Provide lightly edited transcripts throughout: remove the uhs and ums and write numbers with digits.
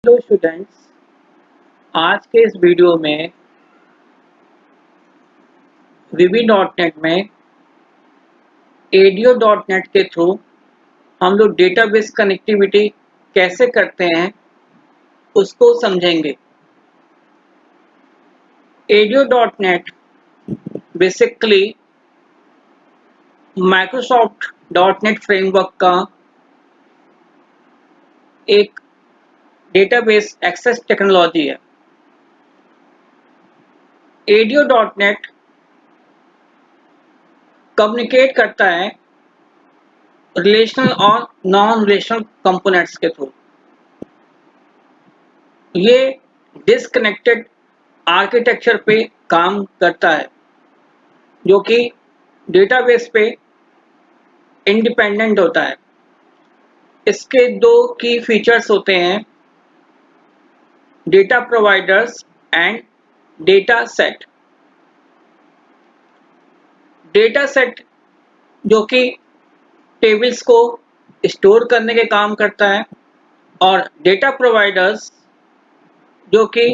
Hello students, आज के इस वीडियो में VB.NET में ADO.NET के थ्रू हम लोग डेटाबेस कनेक्टिविटी कैसे करते हैं उसको समझेंगे। ADO.NET basically Microsoft .NET framework का एक डेटाबेस एक्सेस टेक्नोलॉजी है। ADO.NET कम्युनिकेट करता है रिलेशनल और नॉन रिलेशनल कंपोनेंट्स के थ्रू। ये डिसकनेक्टेड आर्किटेक्चर पे काम करता है जो कि डेटाबेस पे इंडिपेंडेंट होता है। इसके दो की फीचर्स होते हैं, data providers and data set. Data set जो कि टेबल्स को स्टोर करने के काम करता है और डेटा प्रोवाइडर्स जो कि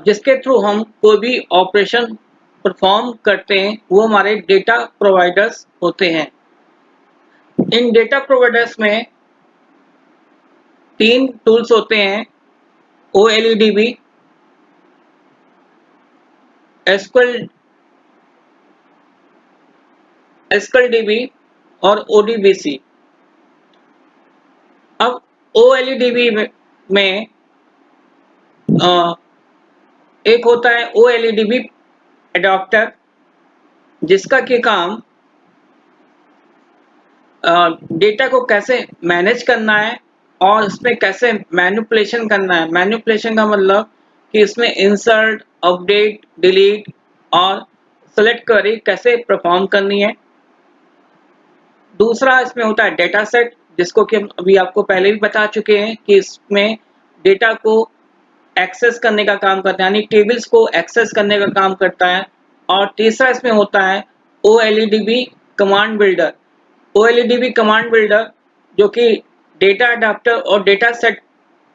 जिसके थ्रू हम कोई भी ऑपरेशन परफॉर्म करते हैं वो हमारे डेटा प्रोवाइडर्स होते हैं। इन डेटा प्रोवाइडर्स में तीन टूल्स होते हैं, OLEDB, SQLDB और ODBC। अब OLEDB में एक होता है OLEDB एडाप्टर, जिसका कि काम डेटा को कैसे मैनेज करना है और इसमें कैसे मैनिपुलेशन करना है। मैनिपुलेशन का मतलब कि इसमें इंसर्ट, अपडेट, डिलीट और सेलेक्ट क्वेरी कैसे परफॉर्म करनी है। दूसरा इसमें होता है डेटा सेट, जिसको कि हम अभी आपको पहले भी बता चुके हैं कि इसमें डेटा को एक्सेस करने का काम करता है, यानी टेबल्स को एक्सेस करने का काम करता है। और तीसरा इसमें होता है OLEDB command builder. OLEDB command builder जो कि डेटा अडाप्टर और डेटा सेट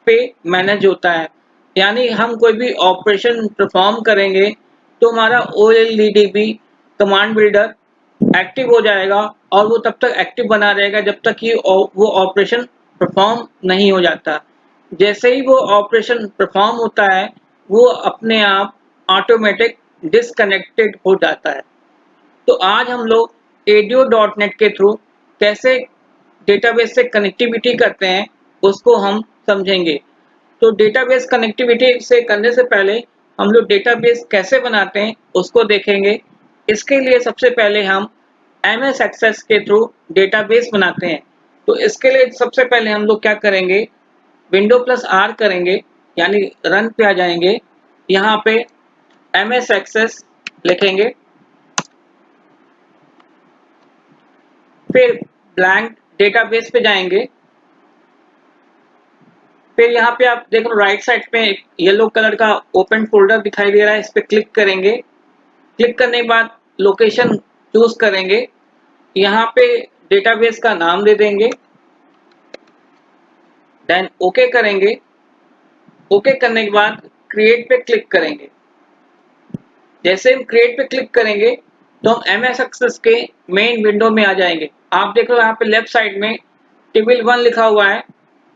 पे मैनेज होता है, यानी हम कोई भी ऑपरेशन परफॉर्म करेंगे तो हमारा OLEDB कमांड बिल्डर एक्टिव हो जाएगा और वो तब तक एक्टिव बना रहेगा जब तक कि वो ऑपरेशन परफॉर्म नहीं हो जाता। जैसे ही वो ऑपरेशन परफॉर्म होता है वो अपने आप ऑटोमेटिक डिसकनेक्टेड हो जाता है। तो आज हम लोग ADO.NET के थ्रू कैसे डेटाबेस से कनेक्टिविटी करते हैं उसको हम समझेंगे। तो डेटाबेस कनेक्टिविटी से करने से पहले हम लोग डेटाबेस कैसे बनाते हैं उसको देखेंगे। इसके लिए सबसे पहले हम MS एक्सेस के थ्रू डेटाबेस बनाते हैं। तो इसके लिए सबसे पहले हम लोग क्या करेंगे, Window+R करेंगे, यानी रन पे आ जाएंगे। यहाँ पे MS एक्सेस लिखेंगे, फिर ब्लैंक डेटाबेस पे जाएंगे। फिर यहाँ पे आप देखो राइट साइड पे एक येलो कलर का ओपन फोल्डर दिखाई दे रहा है, इस पे क्लिक करेंगे। क्लिक करने के बाद लोकेशन चूज करेंगे, यहाँ पे डेटाबेस का नाम दे देंगे, देन ओके करेंगे। ओके करने के बाद क्रिएट पे क्लिक करेंगे। जैसे हम क्रिएट पे क्लिक करेंगे तो हम MS एक्सेस के मेन विंडो में आ जाएंगे। आप देख लो यहाँ पे लेफ्ट साइड में टेबल 1 लिखा हुआ है,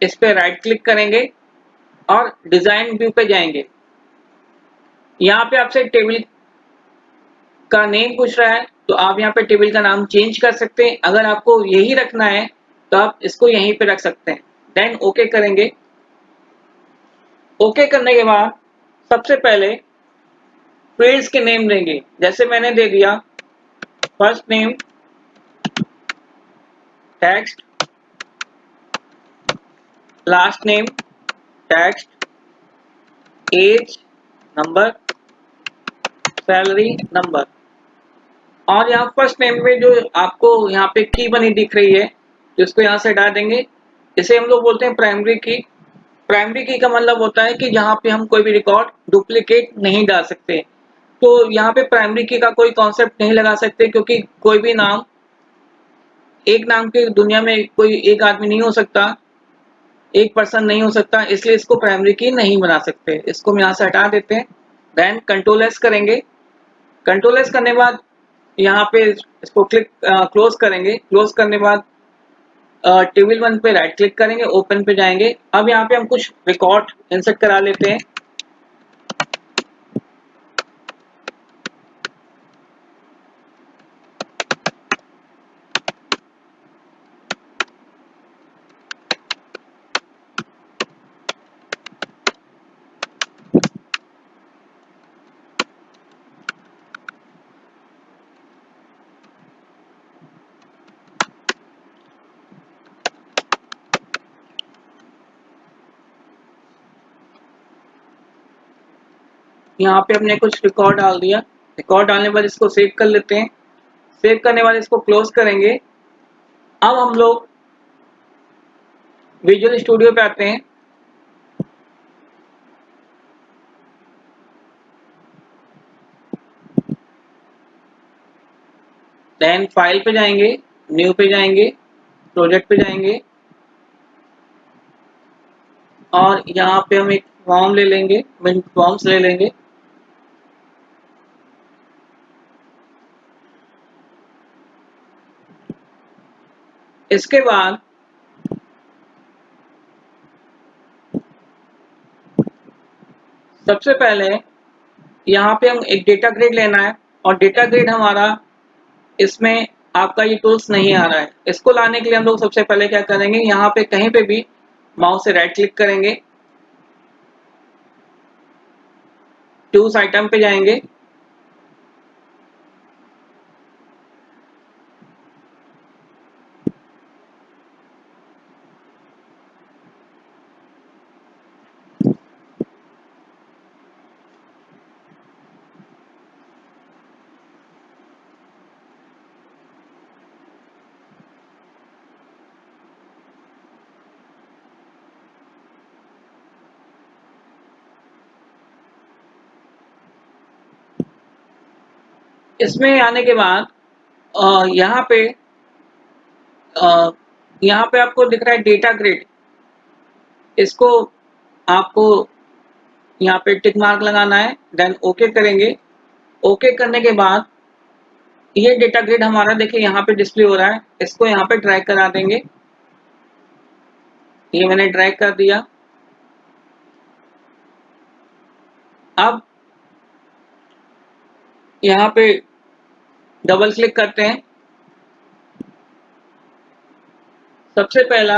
इस पे राइट क्लिक करेंगे और डिजाइन व्यू पे जाएंगे। यहाँ पे आपसे टेबल का नेम पूछ रहा है तो आप यहाँ पे टेबल का नाम चेंज कर सकते हैं। अगर आपको यही रखना है तो आप इसको यहीं पे रख सकते हैं। देन ओके करेंगे। ओके करने के बाद सबसे पहले फील्ड्स के नेम देंगे। जैसे मैंने दे दिया first name, text, last name, text, age, number, salary, number. और यहाँ फर्स्ट नेम में जो आपको यहाँ पे की बनी दिख रही है जिसको यहाँ से हटा देंगे, इसे हम लोग बोलते हैं प्राइमरी की। प्राइमरी की का मतलब होता है कि जहाँ पे हम कोई भी रिकॉर्ड डुप्लीकेट नहीं डाल सकते। तो यहाँ पे प्राइमरी की का कोई कॉन्सेप्ट नहीं लगा सकते, क्योंकि कोई भी नाम, एक नाम की दुनिया में कोई एक आदमी नहीं हो सकता। एक पर्सन नहीं हो सकता, इसलिए इसको प्राइमरी की नहीं बना सकते। इसको हम यहाँ से हटा देते हैं। देन कंट्रोल एस करेंगे। कंट्रोल एस करने के बाद यहाँ पे इसको क्लोज करेंगे। क्लोज करने के बाद टेबल 1 पे राइट क्लिक करेंगे, ओपन पे जाएंगे। अब यहाँ पे हम कुछ रिकॉर्ड इंसर्ट करा लेते हैं। यहाँ पे हमने कुछ रिकॉर्ड डाल दिया। रिकॉर्ड डालने के बाद इसको सेव कर लेते हैं। सेव करने के बाद इसको क्लोज करेंगे। अब हम लोग विजुअल स्टूडियो पे आते हैं। देन फाइल पे जाएंगे, न्यू पे जाएंगे, प्रोजेक्ट पे जाएंगे और यहाँ पे हम एक फॉर्म ले लेंगे, मिंट फॉर्म्स ले लेंगे। इसके बाद सबसे पहले यहाँ पे हम एक डेटा ग्रिड लेना है और डेटा ग्रिड हमारा इसमें आपका ये टूल्स नहीं आ रहा है। इसको लाने के लिए हम लोग सबसे पहले क्या करेंगे, यहाँ पे कहीं पे भी माउस से राइट क्लिक करेंगे, टूल्स आइटम पे जाएंगे, इसमें आने के बाद यहाँ पे यहाँ पे आपको दिख रहा है डेटा ग्रिड। इसको आपको यहाँ पे टिक मार्क लगाना है। देन ओके करेंगे। ओके करने के बाद ये डेटा ग्रिड हमारा देखिए यहाँ पे डिस्प्ले हो रहा है। इसको यहाँ पे ड्रैग करा देंगे। ये मैंने ड्रैग कर दिया। अब यहाँ पे डबल क्लिक करते हैं। सबसे पहला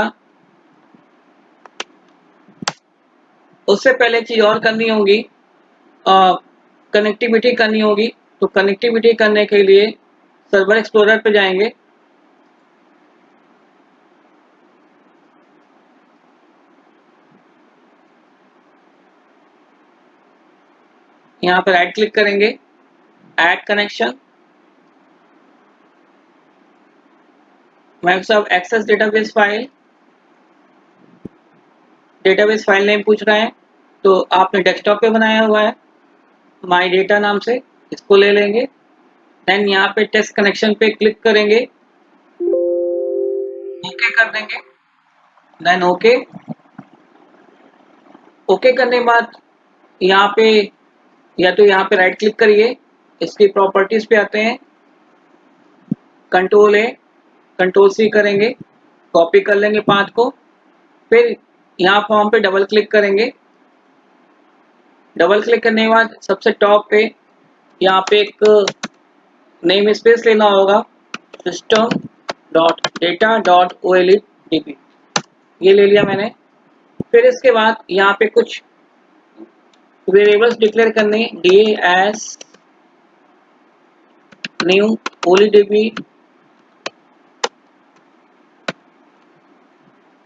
उससे पहले चीज और करनी होगी, कनेक्टिविटी करनी होगी। तो कनेक्टिविटी करने के लिए सर्वर एक्सप्लोरर पे जाएंगे। यहाँ पे राइट क्लिक करेंगे, add connection, Microsoft Access database file. Database file name पूछ रहा है, तो आपने डेस्कटॉप पे बनाया हुआ है, माई डेटा नाम से। इसको ले लेंगे। देन यहाँ पे टेस्ट कनेक्शन पे क्लिक करेंगे, ओके कर देंगे। Then okay. ओके करने के बाद यहाँ पे या तो यहाँ पे राइट क्लिक करिए, इसकी प्रॉपर्टीज पे आते हैं, कंट्रोल ए कंट्रोल सी करेंगे, कॉपी कर लेंगे पाथ को। फिर यहाँ फॉर्म पे डबल क्लिक करेंगे। डबल क्लिक करने के बाद सबसे टॉप पे यहाँ पे एक नेम स्पेस लेना होगा, system dot data dot OLEDB। ये ले लिया मैंने। फिर इसके बाद यहाँ पे कुछ वेरिएबल्स डिक्लेयर करने, DAS new OLEDB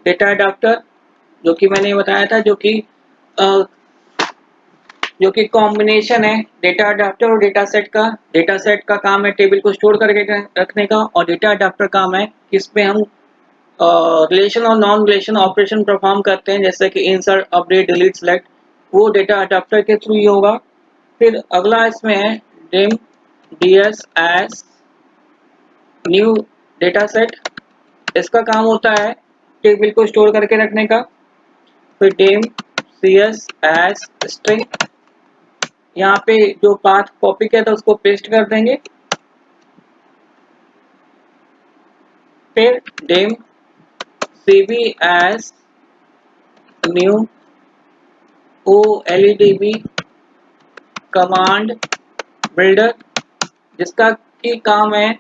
data adapter, जो कि मैंने बताया था, जो कि कॉम्बिनेशन है डेटा अडाप्टर और डेटा सेट का। डेटा सेट का काम है टेबल को स्टोर करके रखने का, और डेटा अडाप्टर काम है इसमें हम रिलेशन और नॉन रिलेशन ऑपरेशन परफॉर्म करते हैं, जैसे कि इंसर्ट, अपडेट, डिलीट, सेलेक्ट। वो डेटा अडाप्टर के थ्रू ही होगा। फिर अगला इसमें है dim DS S new data set. इसका काम होता है टेबल को स्टोर करके रखने का। फिर डेम cs एज स्ट्रिंग, यहाँ पे जो पाथ कॉपी किया था उसको पेस्ट कर देंगे। फिर dim cv as new OLEDB command builder, जिसका की काम है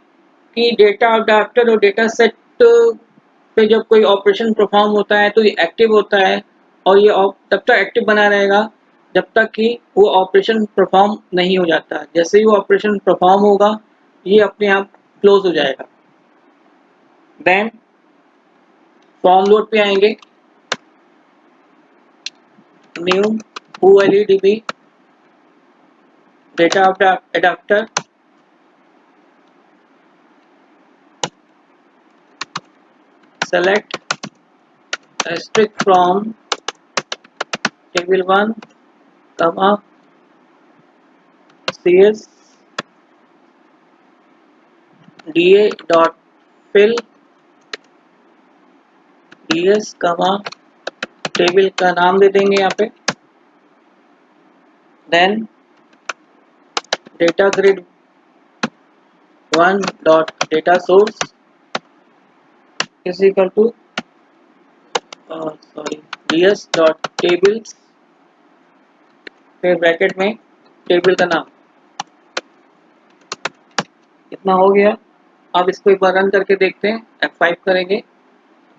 कि डेटा अडाप्टर और डेटा सेट पे जब कोई ऑपरेशन परफॉर्म होता है तो ये एक्टिव होता है, और ये तब तक एक्टिव बना रहेगा जब तक कि वो ऑपरेशन परफॉर्म नहीं हो जाता। जैसे ही वो ऑपरेशन परफॉर्म होगा ये अपने आप क्लोज हो जाएगा। देन फॉर्म लोड पे आएंगे, new OLEDB data adapter, select strict from table 1 comma cs da dot fill ds comma table का नाम दे देंगे यहाँ पे। Then data grid 1 dot data source is equal to ds dot tables, फिर bracket में टेबल का नाम। इतना हो गया। अब इसको एक बार रन करके देखते हैं। F5 करेंगे।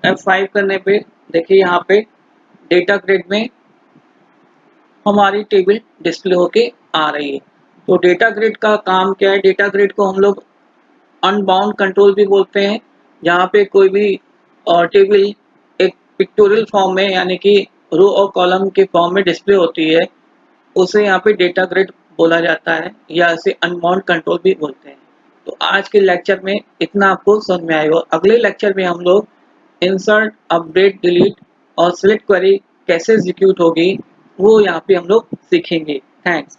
F5 करने पे देखिए यहाँ पे डेटा ग्रिड में हमारी टेबल डिस्प्ले होके आ रही है। तो डेटा ग्रिड का काम क्या है? डेटा ग्रिड को हम लोग अनबाउंड कंट्रोल भी बोलते हैं, जहाँ पे कोई भी टेबल एक पिक्टोरियल फॉर्म में यानी कि रो और कॉलम के फॉर्म में डिस्प्ले होती है, उसे यहाँ पे डेटा ग्रिड बोला जाता है, या इसे अनबाउंड कंट्रोल भी बोलते हैं। तो आज के लेक्चर में इतना आपको समझ में आएगा। अगले लेक्चर में हम लोग इंसर्ट, अपडेट, डिलीट और सिलेक्ट क्वेरी कैसे एग्जीक्यूट होगी वो यहाँ पे हम लोग सीखेंगे। थैंक्स।